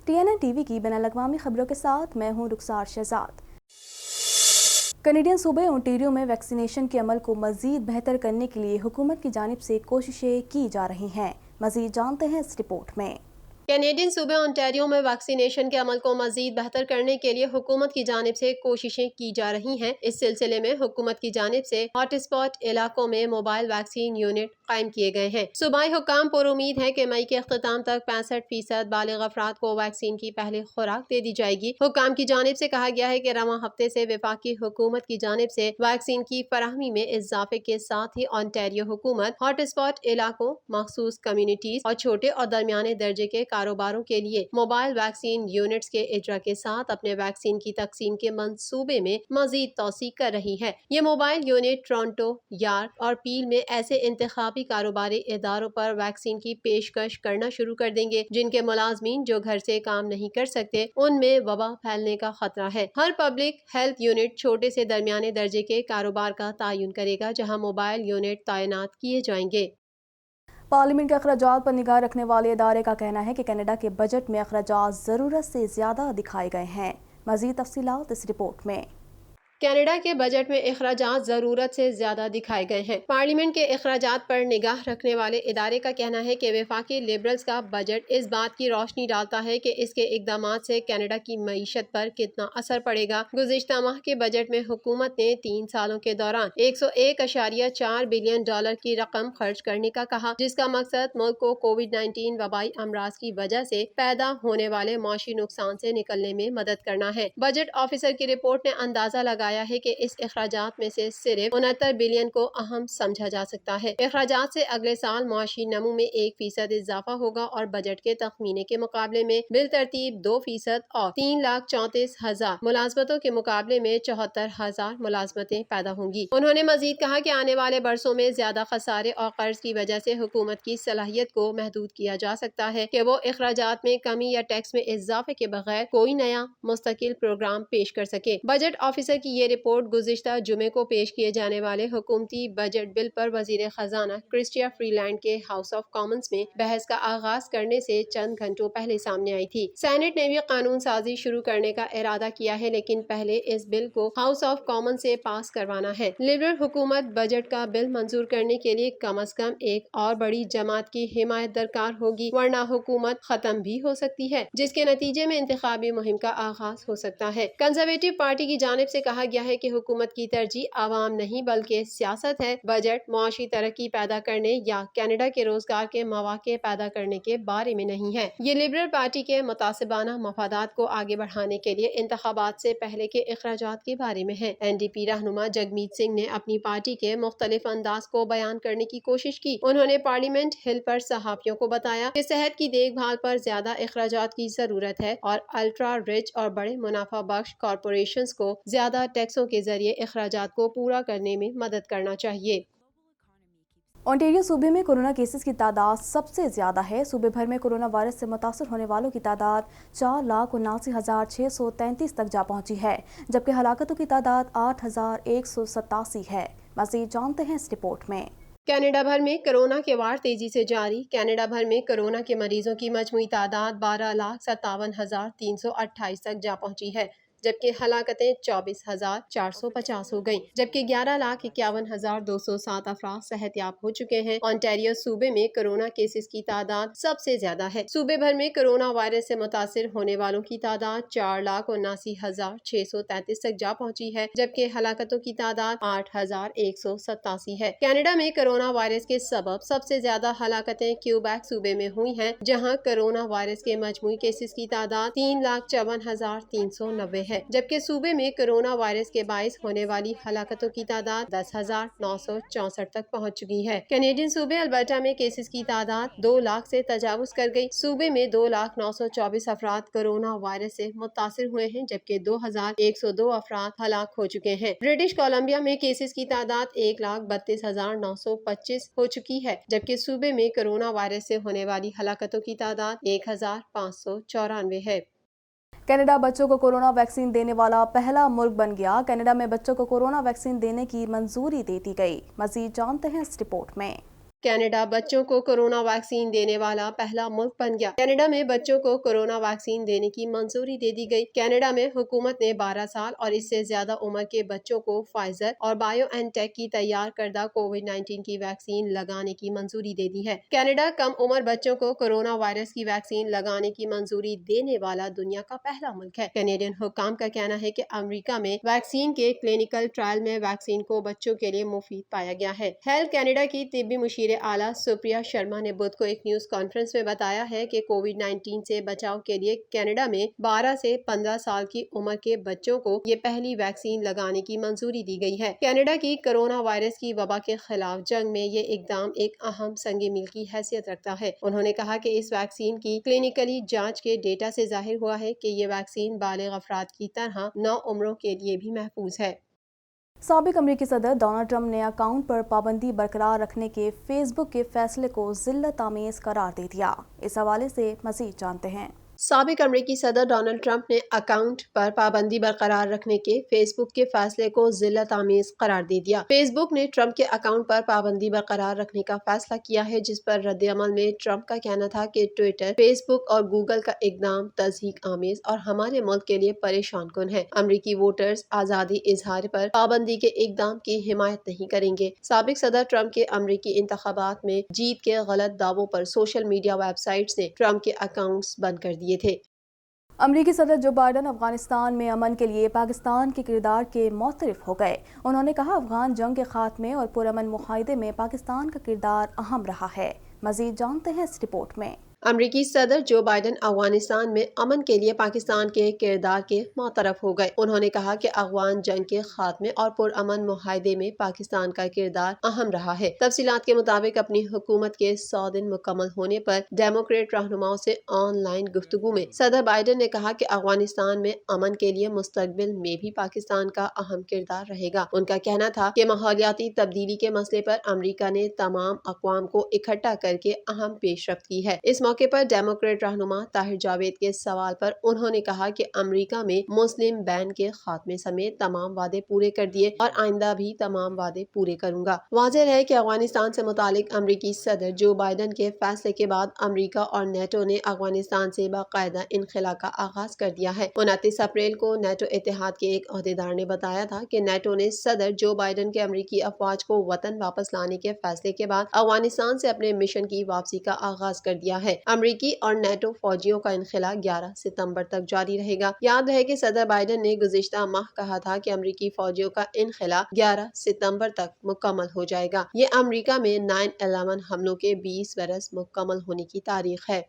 TNN TV کی بین الاقوامی خبروں کے ساتھ میں ہوں رخسار شہزاد۔ کینیڈین صوبے اونٹیریو میں ویکسینیشن کے عمل کو مزید بہتر کرنے کے لیے حکومت کی جانب سے کوششیں کی جا رہی ہیں۔ مزید جانتے ہیں اس رپورٹ میں۔ کینیڈین صوبے اونٹاریو میں ویکسینیشن کے عمل کو مزید بہتر کرنے کے لیے حکومت کی جانب سے کوششیں کی جا رہی ہیں۔ اس سلسلے میں حکومت کی جانب سے ہاٹ اسپاٹ علاقوں میں موبائل ویکسین یونٹ قائم کیے گئے ہیں۔ صوبائی حکام پر امید ہے کہ مئی کے اختتام تک 65% بالغ افراد کو ویکسین کی پہلی خوراک دے دی جائے گی۔ حکام کی جانب سے کہا گیا ہے کہ رواں ہفتے سے وفاقی حکومت کی جانب سے ویکسین کی فراہمی میں اضافے کے ساتھ ہی اونٹاریو حکومت ہاٹ اسپاٹ علاقوں، مخصوص کمیونٹیز اور چھوٹے اور درمیانے درجے کے کاروباروں کے لیے موبائل ویکسین یونٹس کے اجرا کے ساتھ اپنے ویکسین کی تقسیم کے منصوبے میں مزید توسیع کر رہی ہے۔ یہ موبائل یونٹ ٹورنٹو، یارک اور پیل میں ایسے انتخابی کاروباری اداروں پر ویکسین کی پیشکش کرنا شروع کر دیں گے جن کے ملازمین جو گھر سے کام نہیں کر سکتے، ان میں وبا پھیلنے کا خطرہ ہے۔ ہر پبلک ہیلتھ یونٹ چھوٹے سے درمیانے درجے کے کاروبار کا تعین کرے گا جہاں موبائل یونٹ تعینات کیے جائیں گے۔ پارلیمنٹ کے اخراجات پر نگاہ رکھنے والے ادارے کا کہنا ہے کہ کینیڈا کے بجٹ میں اخراجات ضرورت سے زیادہ دکھائے گئے ہیں۔ مزید تفصیلات اس رپورٹ میں۔ کینیڈا کے بجٹ میں اخراجات ضرورت سے زیادہ دکھائے گئے ہیں۔ پارلیمنٹ کے اخراجات پر نگاہ رکھنے والے ادارے کا کہنا ہے کہ وفاقی لبرلز کا بجٹ اس بات کی روشنی ڈالتا ہے کہ اس کے اقدامات سے کینیڈا کی معیشت پر کتنا اثر پڑے گا۔ گزشتہ ماہ کے بجٹ میں حکومت نے 3 سالوں کے دوران 101.4 بلین ڈالر کی رقم خرچ کرنے کا کہا، جس کا مقصد ملک کو کووڈ-19 وبائی امراض کی وجہ سے پیدا ہونے والے معاشی نقصان سے نکلنے میں مدد کرنا ہے۔ بجٹ آفیسر کی رپورٹ نے اندازہ لگایا ہے کہ اس اخراجات میں سے صرف 69 بلین کو اہم سمجھا جا سکتا ہے۔ اخراجات سے اگلے سال معاشی نمو میں 1% اضافہ ہوگا اور بجٹ کے تخمینے کے مقابلے میں بالترتیب 2% اور 3,34,000 ملازمتوں کے مقابلے میں 74,000 ملازمتیں پیدا ہوں گی۔ انہوں نے مزید کہا کہ آنے والے برسوں میں زیادہ خسارے اور قرض کی وجہ سے حکومت کی صلاحیت کو محدود کیا جا سکتا ہے کہ وہ اخراجات میں کمی یا ٹیکس میں اضافے کے بغیر کوئی نیا مستقل پروگرام پیش کر سکے۔ بجٹ آفیسر کی یہ رپورٹ گزشتہ جمعے کو پیش کیے جانے والے حکومتی بجٹ بل پر وزیر خزانہ کرسٹیا فری لینڈ کے ہاؤس آف کامنز میں بحث کا آغاز کرنے سے چند گھنٹوں پہلے سامنے آئی تھی۔ سینٹ نے بھی قانون سازی شروع کرنے کا ارادہ کیا ہے، لیکن پہلے اس بل کو ہاؤس آف کامنز سے پاس کروانا ہے۔ لبرل حکومت بجٹ کا بل منظور کرنے کے لیے کم از کم ایک اور بڑی جماعت کی حمایت درکار ہوگی، ورنہ حکومت ختم بھی ہو سکتی ہے، جس کے نتیجے میں انتخابی مہم کا آغاز ہو سکتا ہے۔ کنزرویٹو پارٹی کی جانب سے کہا گیا ہے کہ حکومت کی ترجیح عوام نہیں بلکہ سیاست ہے۔ بجٹ معاشی ترقی پیدا کرنے یا کینیڈا کے روزگار کے مواقع پیدا کرنے کے بارے میں نہیں ہے۔ یہ لبرل پارٹی کے متعصبانہ مفادات کو آگے بڑھانے کے لیے انتخابات سے پہلے کے اخراجات کے بارے میں ہے۔ NDP رہنما جگمیت سنگھ نے اپنی پارٹی کے مختلف انداز کو بیان کرنے کی کوشش کی۔ انہوں نے پارلیمنٹ ہل پر صحافیوں کو بتایا کہ صحت کی دیکھ بھال پر زیادہ اخراجات کی ضرورت ہے اور الٹرا رچ اور بڑے منافع بخش کارپوریشنز کو زیادہ ٹیکسوں کے ذریعے اخراجات کو پورا کرنے میں مدد کرنا چاہیے۔ اونٹیریو صوبے میں کورونا کیسز کی تعداد سب سے زیادہ ہے۔ صوبے بھر میں کورونا وائرس سے متاثر ہونے والوں کی تعداد 4,79,633 تک جا پہنچی ہے، جبکہ ہلاکتوں کی تعداد 8,187 ہے۔ مزید جانتے ہیں اس رپورٹ میں۔ کینیڈا بھر میں کورونا کے وار تیزی سے جاری۔ کینیڈا بھر میں کورونا کے مریضوں کی مجموعی تعداد 12,57,328 تک جا پہنچی ہے، جبکہ ہلاکتیں 24,450 ہو گئیں، جبکہ 11,51,207 افراد صحت یاب ہو چکے ہیں۔ اونٹاریو صوبے میں کورونا کیسز کی تعداد سب سے زیادہ ہے۔ صوبے بھر میں کورونا وائرس سے متاثر ہونے والوں کی تعداد 4,79,633 تک جا پہنچی ہے، جبکہ ہلاکتوں کی تعداد 8,187 ہے۔ کینیڈا میں کورونا وائرس کے سبب سب سے زیادہ ہلاکتیں کیوبیک صوبے میں ہوئی ہیں، جہاں کورونا وائرس کے مجموعی کیسز کی تعداد 3,54,390 ہے، جبکہ صوبے میں کورونا وائرس کے باعث ہونے والی ہلاکتوں کی تعداد 10,964 تک پہنچ چکی ہے۔ کینیڈین صوبے البرٹا میں کیسز کی تعداد 2 لاکھ سے تجاوز کر گئی۔ صوبے میں 2,924 افراد کورونا وائرس سے متاثر ہوئے ہیں، جبکہ 2,102 افراد ہلاک ہو چکے ہیں۔ برٹش کولمبیا میں کیسز کی تعداد 1,32,925 ہو چکی ہے، جبکہ صوبے میں کورونا وائرس سے ہونے والی ہلاکتوں کی تعداد 1,594 ہے۔ کینیڈا بچوں کو کورونا ویکسین دینے والا پہلا ملک بن گیا۔ کینیڈا میں بچوں کو کورونا ویکسین دینے کی منظوری دے دی گئی۔ مزید جانتے ہیں اس رپورٹ میں۔ کینیڈا بچوں کو کورونا ویکسین دینے والا پہلا ملک بن گیا۔ کینیڈا میں بچوں کو کورونا ویکسین دینے کی منظوری دے دی گئی۔ کینیڈا میں حکومت نے 12 سال اور اس سے زیادہ عمر کے بچوں کو فائزر اور بائیو این ٹیک کی تیار کردہ کووڈ-19 کی ویکسین لگانے کی منظوری دے دی ہے۔ کینیڈا کم عمر بچوں کو کورونا وائرس کی ویکسین لگانے کی منظوری دینے والا دنیا کا پہلا ملک ہے۔ کینیڈین حکام کا کہنا ہے کہ امریکہ میں ویکسین کے کلینکل ٹرائل میں ویکسین کو بچوں کے لیے مفید پایا گیا ہے۔ ہیلتھ کینیڈا کی طبی مشیر اعلیٰ سپریا شرما نے بدھ کو ایک نیوز کانفرنس میں بتایا ہے کہ کووڈ-19 سے بچاؤ کے لیے کینیڈا میں 12 سے 15 سال کی عمر کے بچوں کو یہ پہلی ویکسین لگانے کی منظوری دی گئی ہے۔ کینیڈا کی کورونا وائرس کی وبا کے خلاف جنگ میں یہ اقدام ایک اہم سنگ میل کی حیثیت رکھتا ہے۔ انہوں نے کہا کہ اس ویکسین کی کلینکلی جانچ کے ڈیٹا سے ظاہر ہوا ہے کہ یہ ویکسین بالغ افراد کی طرح نوعمروں کے لیے بھی محفوظ ہے۔ سابق امریکی صدر ڈونلڈ ٹرمپ نے اکاؤنٹ پر پابندی برقرار رکھنے کے فیس بک کے فیصلے کو ذلت آمیز قرار دے دیا۔ اس حوالے سے مزید جانتے ہیں۔ سابق امریکی صدر ڈونلڈ ٹرمپ نے اکاؤنٹ پر پابندی برقرار رکھنے کے فیس بک کے فیصلے کو ذلت آمیز قرار دے دیا۔ فیس بک نے ٹرمپ کے اکاؤنٹ پر پابندی برقرار رکھنے کا فیصلہ کیا ہے، جس پر رد عمل میں ٹرمپ کا کہنا تھا کہ ٹویٹر، فیس بک اور گوگل کا اقدام تضحیک آمیز اور ہمارے ملک کے لیے پریشان کن ہے۔ امریکی ووٹرز آزادی اظہار پر پابندی کے اقدام کی حمایت نہیں کریں گے۔ سابق صدر ٹرمپ کے امریکی انتخابات میں جیت کے غلط دعووں پر سوشل میڈیا ویب سائٹس نے ٹرمپ کے اکاؤنٹس بند کر دیے تھے۔ امریکی صدر جو بائیڈن افغانستان میں امن کے لیے پاکستان کے کردار کے معترف ہو گئے۔ انہوں نے کہا افغان جنگ کے خاتمے اور پرامن معاہدے میں پاکستان کا کردار اہم رہا ہے۔ مزید جانتے ہیں اس رپورٹ میں۔ امریکی صدر جو بائیڈن افغانستان میں امن کے لیے پاکستان کے کردار کے معترف ہو گئے۔ انہوں نے کہا کہ افغان جنگ کے خاتمے اور پرامن معاہدے میں پاکستان کا کردار اہم رہا ہے۔ تفصیلات کے مطابق اپنی حکومت کے 100 دن مکمل ہونے پر ڈیموکریٹ رہنماؤں سے آن لائن گفتگو میں صدر بائیڈن نے کہا کہ افغانستان میں امن کے لیے مستقبل میں بھی پاکستان کا اہم کردار رہے گا۔ ان کا کہنا تھا کہ ماحولیاتی تبدیلی کے مسئلے پر امریکہ نے تمام اقوام کو اکٹھا کر کے اہم پیش رفت کی ہے۔ اس موقع پر ڈیموکریٹ رہنما طاہر جاوید کے سوال پر انہوں نے کہا کہ امریکہ میں مسلم بین کے خاتمے سمیت تمام وعدے پورے کر دیے اور آئندہ بھی تمام وعدے پورے کروں گا۔ واضح ہے کہ افغانستان سے متعلق امریکی صدر جو بائیڈن کے فیصلے کے بعد امریکہ اور نیٹو نے افغانستان سے باقاعدہ انخلا کا آغاز کر دیا ہے۔ 29 اپریل کو نیٹو اتحاد کے ایک عہدیدار نے بتایا تھا کہ نیٹو نے صدر جو بائیڈن کے امریکی افواج کو وطن واپس لانے کے فیصلے کے بعد افغانستان سے اپنے مشن کی واپسی کا آغاز کر دیا ہے۔ امریکی اور نیٹو فوجیوں کا انخلا 11 ستمبر تک جاری رہے گا۔ یاد رہے کہ صدر بائیڈن نے گزشتہ ماہ کہا تھا کہ امریکی فوجیوں کا انخلا 11 ستمبر تک مکمل ہو جائے گا۔ یہ امریکہ میں 9/11 حملوں کے 20 برس مکمل ہونے کی تاریخ ہے۔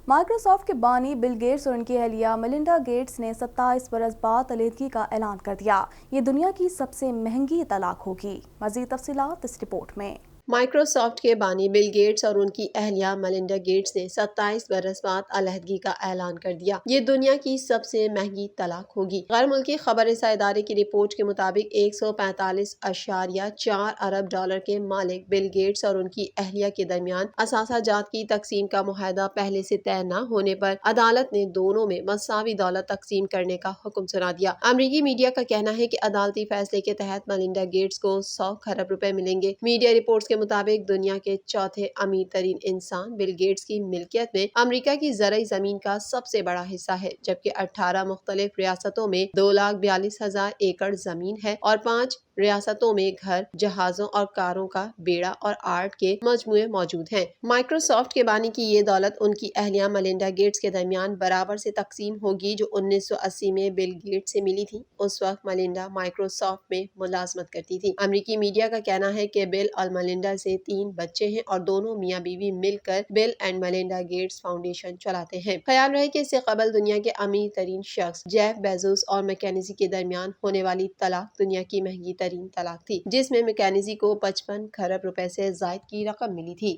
مائیکروسافٹ کے بانی بل گیٹس اور ان کی اہلیہ ملنڈا گیٹس نے 27 برس بعد علیحدگی کا اعلان کر دیا۔ یہ دنیا کی سب سے مہنگی طلاق ہوگی۔ مزید تفصیلات اس رپورٹ میں۔ مائیکروسافٹ کے بانی بل گیٹس اور ان کی اہلیہ ملنڈا گیٹس نے 27 برس بعد علیحدگی کا اعلان کر دیا۔ یہ دنیا کی سب سے مہنگی طلاق ہوگی۔ غیر ملکی خبر رساں ادارے کی رپورٹ کے مطابق 145.4 ارب ڈالر کے مالک بل گیٹس اور ان کی اہلیہ کے درمیان اثاثہ جات کی تقسیم کا معاہدہ پہلے سے طے نہ ہونے پر عدالت نے دونوں میں مساوی دولت تقسیم کرنے کا حکم سنا دیا۔ امریکی میڈیا کا کہنا ہے کہ عدالتی فیصلے کے تحت ملنڈا گیٹس کو 100 کروڑ روپے ملیں گے۔ میڈیا رپورٹس کے مطابق دنیا کے چوتھے امیر ترین انسان بل گیٹس کی ملکیت میں امریکہ کی زرعی زمین کا سب سے بڑا حصہ ہے، جبکہ 18 مختلف ریاستوں میں 2,42,000 ایکڑ زمین ہے اور 5 ریاستوں میں گھر، جہازوں اور کاروں کا بیڑا اور آرٹ کے مجموعے موجود ہیں۔ مائیکروسافٹ کے بانی کی یہ دولت ان کی اہلیہ ملنڈا گیٹس کے درمیان برابر سے تقسیم ہوگی، جو 1980 میں بل گیٹس سے ملی تھی۔ اس وقت ملنڈا مائیکروسافٹ میں ملازمت کرتی تھی۔ امریکی میڈیا کا کہنا ہے کہ بل اور ملنڈا سے 3 بچے ہیں اور دونوں میاں بیوی مل کر بل اینڈ ملنڈا گیٹس فاؤنڈیشن چلاتے ہیں۔ خیال رہے کہ اس سے قبل دنیا کے امیر ترین شخص جیف بیزوس اور مکینزی کے درمیان ہونے والی طلاق دنیا کی مہنگی ترین طلاق تھی، جس میں مکینزی کو 55 کروڑ روپے سے زائد کی رقم ملی تھی۔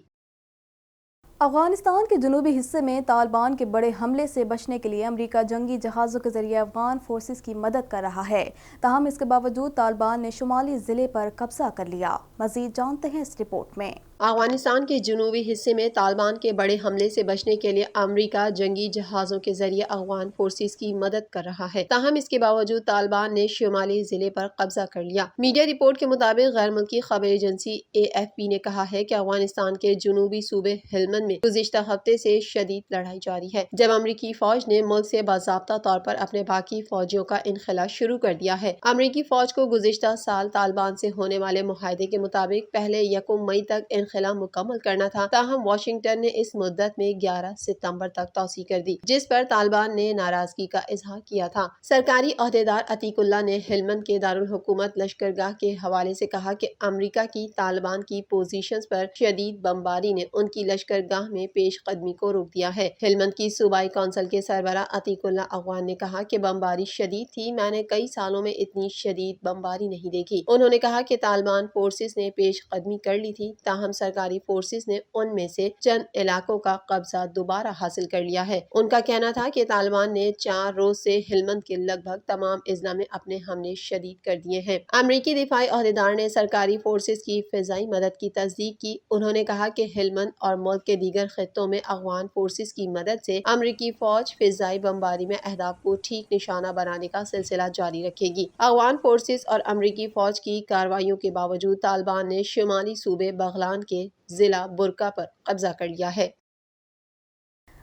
افغانستان کے جنوبی حصے میں طالبان کے بڑے حملے سے بچنے کے لیے امریکہ جنگی جہازوں کے ذریعے افغان فورسز کی مدد کر رہا ہے، تاہم اس کے باوجود طالبان نے شمالی ضلع پر قبضہ کر لیا۔ مزید جانتے ہیں اس رپورٹ میں۔ افغانستان کے جنوبی حصے میں طالبان کے بڑے حملے سے بچنے کے لیے امریکہ جنگی جہازوں کے ذریعے افغان فورسز کی مدد کر رہا ہے، تاہم اس کے باوجود طالبان نے شمالی ضلع پر قبضہ کر لیا۔ میڈیا رپورٹ کے مطابق غیر ملکی خبر ایجنسی AFP نے کہا ہے کہ افغانستان کے جنوبی صوبے ہلمند میں گزشتہ ہفتے سے شدید لڑائی جاری ہے، جب امریکی فوج نے ملک سے باضابطہ طور پر اپنے باقی فوجیوں کا انخلا شروع کر دیا ہے۔ امریکی فوج کو گزشتہ سال طالبان سے ہونے والے معاہدے کے مطابق پہلے 1 مئی تک انخلا مکمل کرنا تھا، تاہم واشنگٹن نے اس مدت میں 11 ستمبر تک توسیع کر دی، جس پر طالبان نے ناراضگی کا اظہار کیا تھا۔ سرکاری عہدیدار عتیق اللہ نے ہلمند کے دارالحکومت لشکرگاہ کے حوالے سے کہا کہ امریکہ کی طالبان کی پوزیشنز پر شدید بمباری نے ان کی لشکرگاہ میں پیش قدمی کو روک دیا ہے۔ ہلمند کی صوبائی کونسل کے سربراہ عتیق اللہ افغان نے کہا کہ بمباری شدید تھی، میں نے کئی سالوں میں اتنی شدید بمباری نہیں دیکھی۔ انہوں نے کہا کہ طالبان فورسز نے پیش قدمی کر لی تھی، تاہم سرکاری فورسز نے ان میں سے چند علاقوں کا قبضہ دوبارہ حاصل کر لیا ہے۔ ان کا کہنا تھا کہ طالبان نے 4 روز سے ہلمند کے لگ بھگ تمام اضلاع میں اپنے حملے شدید کر دیے ہیں۔ امریکی دفاعی عہدیدار نے سرکاری فورسز کی فضائی مدد کی تصدیق کی۔ انہوں نے کہا کہ ہلمند اور ملک کے دیگر خطوں میں افغان فورسز کی مدد سے امریکی فوج فضائی بمباری میں اہداف کو ٹھیک نشانہ بنانے کا سلسلہ جاری رکھے گی۔ افغان فورسز اور امریکی فوج کی کارروائیوں کے باوجود طالبان نے شمالی صوبے بغلان کے ضلع برقہ پر قبضہ کر لیا ہے۔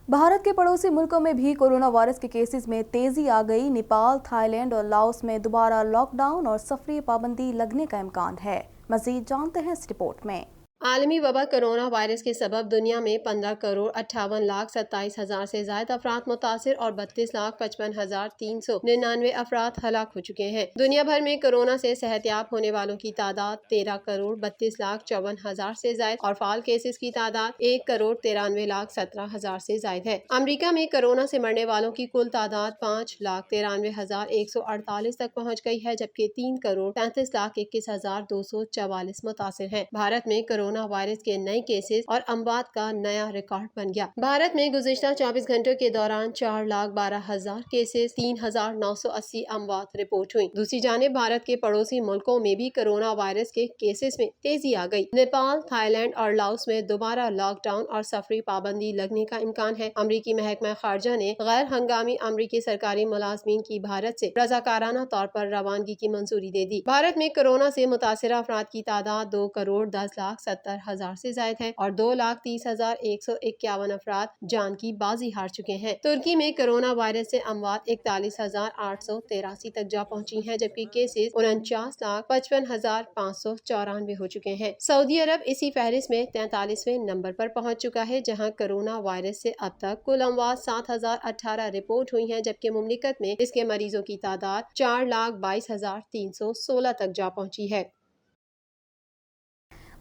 بھارت کے پڑوسی ملکوں میں بھی کورونا وائرس کے کیسز میں تیزی آ گئی۔ نیپال، تھائی لینڈ اور لاؤس میں دوبارہ لاک ڈاؤن اور سفری پابندی لگنے کا امکان ہے۔ مزید جانتے ہیں اس رپورٹ میں۔ عالمی وبا کرونا وائرس کے سبب دنیا میں 15,58,27,000 سے زائد افراد متاثر اور 32,55,399 افراد ہلاک ہو چکے ہیں۔ دنیا بھر میں کورونا سے صحت یاب ہونے والوں کی تعداد 13,32,54,000 سے زائد اور فعال کیسز کی تعداد 1,93,17,000 سے زائد ہے۔ امریکہ میں کورونا سے مرنے والوں کی کل تعداد 5,93,148 تک پہنچ گئی ہے، جبکہ 3,35,21,244 متاثر ہیں۔ بھارت میں کورونا وائرس کے نئے کیسز اور اموات کا نیا ریکارڈ بن گیا۔ بھارت میں گزشتہ 24 گھنٹوں کے دوران 4,12,000 کیسز، 3,980 اموات رپورٹ ہوئی۔ دوسری جانب بھارت کے پڑوسی ملکوں میں بھی کورونا وائرس کے کیسز میں تیزی آ گئی۔ نیپال، تھائی لینڈ اور لاؤس میں دوبارہ لاک ڈاؤن اور سفری پابندی لگنے کا امکان ہے۔ امریکی محکمہ خارجہ نے غیر ہنگامی امریکی سرکاری ملازمین کی بھارت سے رضاکارانہ طور پر روانگی کی منظوری دے دی۔ بھارت میں کورونا سے متاثرہ افراد کی تعداد 2,10,70,000 سے زائد ہے اور 2,30,151 افراد جان کی بازی ہار چکے ہیں۔ ترکی میں کورونا وائرس سے اموات 41,883 تک جا پہنچی ہیں، جبکہ کیسز 49,55,594 ہو چکے ہیں۔ سعودی عرب اسی فہرست میں 43ویں نمبر پر پہنچ چکا ہے، جہاں کورونا وائرس سے اب تک کل اموات 7,018 رپورٹ ہوئی ہیں، جبکہ مملکت میں اس کے مریضوں کی تعداد 4,22,316 تک جا پہنچی ہے۔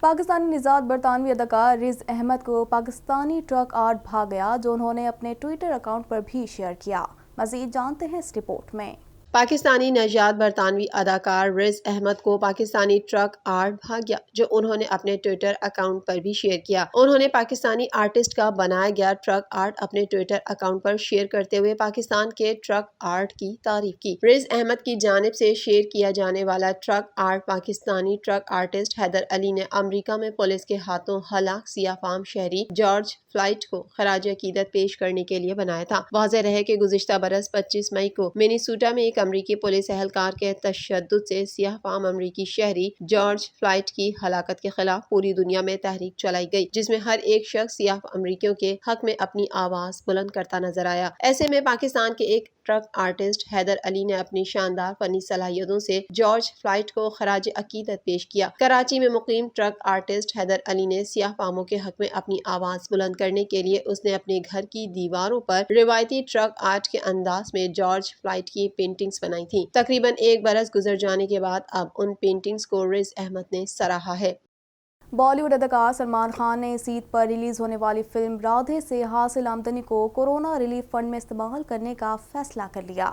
پاکستانی نژاد برطانوی اداکار رز احمد کو پاکستانی ٹرک آرٹ بھا گیا، جو انہوں نے اپنے ٹویٹر اکاؤنٹ پر بھی شیئر کیا۔ مزید جانتے ہیں اس رپورٹ میں۔ پاکستانی نژاد برطانوی اداکار رز احمد کو پاکستانی ٹرک آرٹ بھا گیا، جو انہوں نے اپنے ٹویٹر اکاؤنٹ پر بھی شیئر کیا۔ انہوں نے پاکستانی آرٹسٹ کا بنایا گیا ٹرک آرٹ اپنے ٹویٹر اکاؤنٹ پر شیئر کرتے ہوئے پاکستان کے ٹرک آرٹ کی تعریف کی۔ رز احمد کی جانب سے شیئر کیا جانے والا truck art Pakistani truck artist Haider Ali نے امریکہ میں پولیس کے ہاتھوں ہلاک سیاہ فام شہری جارج فلائیڈ کو خراج عقیدت پیش کرنے کے لیے بنایا تھا۔ واضح رہے کہ گزشتہ برس 25 مئی کو منیسوٹا میں ایک امریکی پولیس اہلکار کے تشدد سے سیاہ فام امریکی شہری جارج فلائیڈ کی ہلاکت کے خلاف پوری دنیا میں تحریک چلائی گئی، جس میں ہر ایک شخص سیاہ امریکیوں کے حق میں اپنی آواز بلند کرتا نظر آیا۔ ایسے میں پاکستان کے ایک ٹرک آرٹسٹ حیدر علی نے اپنی شاندار فنی صلاحیتوں سے جارج فلائیڈ کو خراج عقیدت پیش کیا۔ کراچی میں مقیم ٹرک آرٹسٹ حیدر علی نے سیاہ فاموں کے حق میں اپنی آواز بلند کرنے کے لیے اس نے اپنے گھر کی دیواروں پر روایتی ٹرک آرٹ کے انداز میں جارج فلائیڈ کی پینٹنگز بنائی تھیں۔ تقریباً 1 برس گزر جانے کے بعد اب ان پینٹنگز کو رز احمد نے سراہا ہے۔ بالی ووڈ اداکار سلمان خان نے اس عید پر ریلیز ہونے والی فلم رادھے سے حاصل آمدنی کو کورونا ریلیف فنڈ میں استعمال کرنے کا فیصلہ کر لیا۔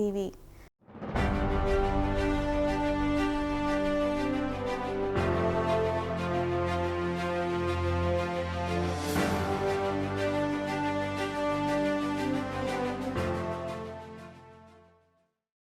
TV।